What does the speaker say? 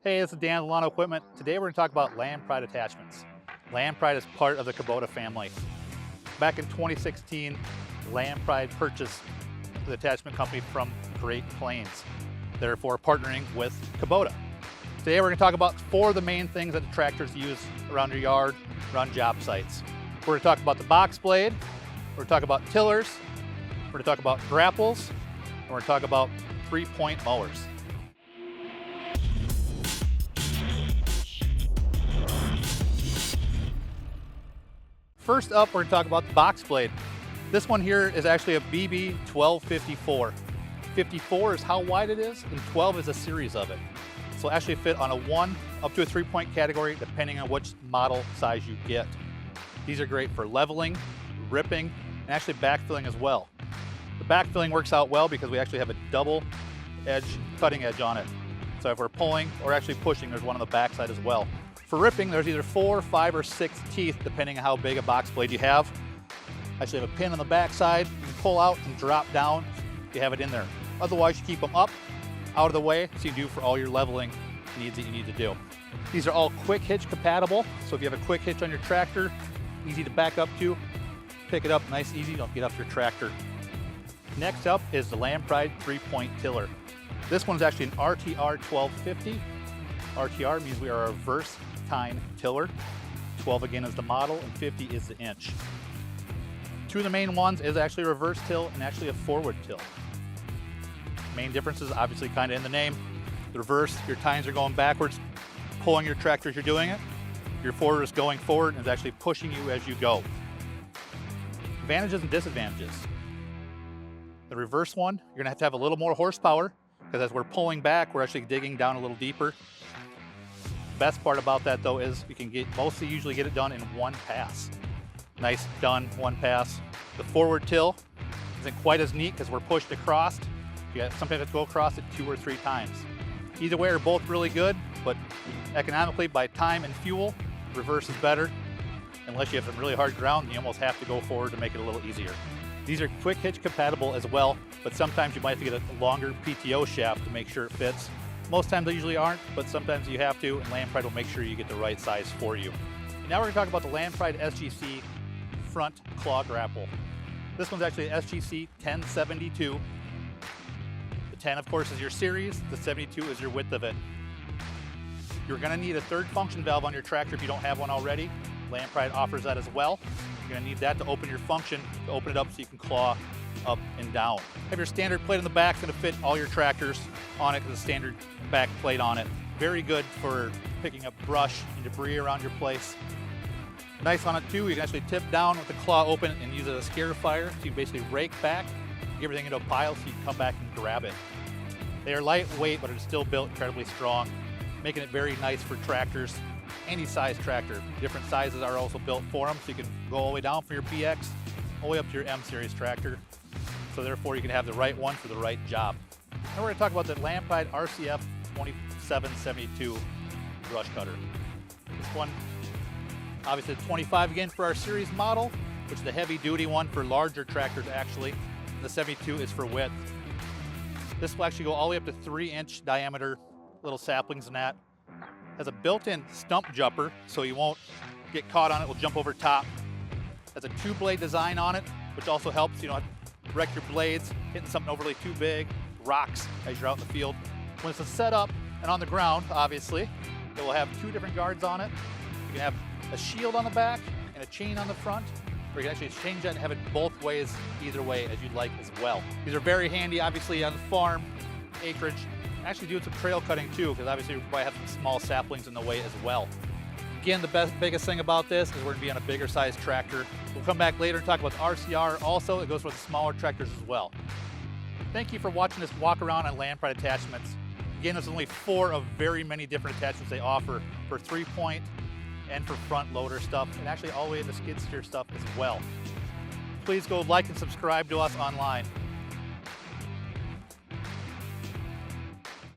Hey, this is Dan with Lano Equipment. Today we're going to talk about landpride attachments. Landpride is part of the Kubota family. Back in 2016, Landpride purchased the attachment company from Great Plains, therefore partnering with Kubota. Today we're going to talk about four of the main things that the tractors use around your yard, around job sites. We're going to talk about the box blade, we're going to talk about tillers, we're going to talk about grapples, and we're going to talk about 3-point mowers. First up, we're going to talk about the box blade. This one here is actually a BB 1254. 54 is how wide it is, and 12 is a series of it. So it'll actually fit on a 1 up to a 3-point category, depending on which model size you get. These are great for leveling, ripping, and actually backfilling as well. The backfilling works out well because we actually have a double edge, cutting edge on it. So if we're pulling or actually pushing, there's one on the backside as well. For ripping, there's either 4, 5, or 6 teeth, depending on how big a box blade you have. I actually have a pin on the backside. You can pull out and drop down if you have it in there. Otherwise, you keep them up, out of the way, so you do for all your leveling needs that you need to do. These are all quick hitch compatible, so if you have a quick hitch on your tractor, easy to back up to, pick it up nice, easy, don't get off your tractor. Next up is the landpride 3-point tiller. This one's actually an RTR 1250. RTR means we are a reverse tine tiller. 12 again is the model, and 50 is the inch. Two of the main ones is actually a reverse till and actually a forward till. Main differences obviously kind of in the name. The reverse, your tines are going backwards, pulling your tractor as you're doing it. Your forward is going forward and is actually pushing you as you go. Advantages and disadvantages. The reverse one, you're gonna have to have a little more horsepower because as we're pulling back, we're actually digging down a little deeper. Best part about that though is you can usually get it done in one pass. Nice, done, one pass. The forward till isn't quite as neat because we're pushed across. You sometimes have to go across it 2 or 3 times. Either way are both really good, but economically by time and fuel, reverse is better. Unless you have some really hard ground, you almost have to go forward to make it a little easier. These are quick hitch compatible as well, but sometimes you might have to get a longer PTO shaft to make sure it fits. Most times they usually aren't, but sometimes you have to, and Landpride will make sure you get the right size for you. Now we're going to talk about the Landpride SGC front claw grapple. This one's actually an SGC 1072. The 10, of course, is your series. The 72 is your width of it. You're going to need a third function valve on your tractor if you don't have one already. Landpride offers that as well. You're going to need that to open your function, to open it up so you can claw up and down. Have your standard plate on the back, it's going to fit all your tractors on it with a standard back plate on it. Very good for picking up brush and debris around your place. Nice on it too, you can actually tip down with the claw open and use it as a scarifier. So you basically rake back, get everything into a pile so you can come back and grab it. They are lightweight, but it's still built incredibly strong, making it very nice for tractors, any size tractor. Different sizes are also built for them, so you can go all the way down for your BX, all the way up to your M series tractor. So therefore you can have the right one for the right job. Now we're going to talk about the Landpride RCF 2772 brush cutter. This one, obviously 25 again for our series model, which is the heavy duty one for larger tractors actually. And the 72 is for width. This will actually go all the way up to 3-inch diameter little saplings and that. Has a built-in stump jumper, so you won't get caught on it, will jump over top. Has a 2-blade design on it, which also helps you don't have to wreck your blades, hitting something overly too big, rocks as you're out in the field. When it's set up and on the ground, obviously, it will have 2 different guards on it. You can have a shield on the back and a chain on the front, or you can actually change that and have it both ways, either way as you'd like as well. These are very handy, obviously, on the farm, acreage. Actually doing some trail cutting too, because obviously we probably have some small saplings in the way as well. Again, the biggest thing about this is we're going to be on a bigger size tractor. We'll come back later and talk about the RCR also. It goes for the smaller tractors as well. Thank you for watching this walk around on Landpride attachments. Again, there's only 4 of very many different attachments they offer for 3-point and for front loader stuff, and actually all the way into skid steer stuff as well. Please go like and subscribe to us online.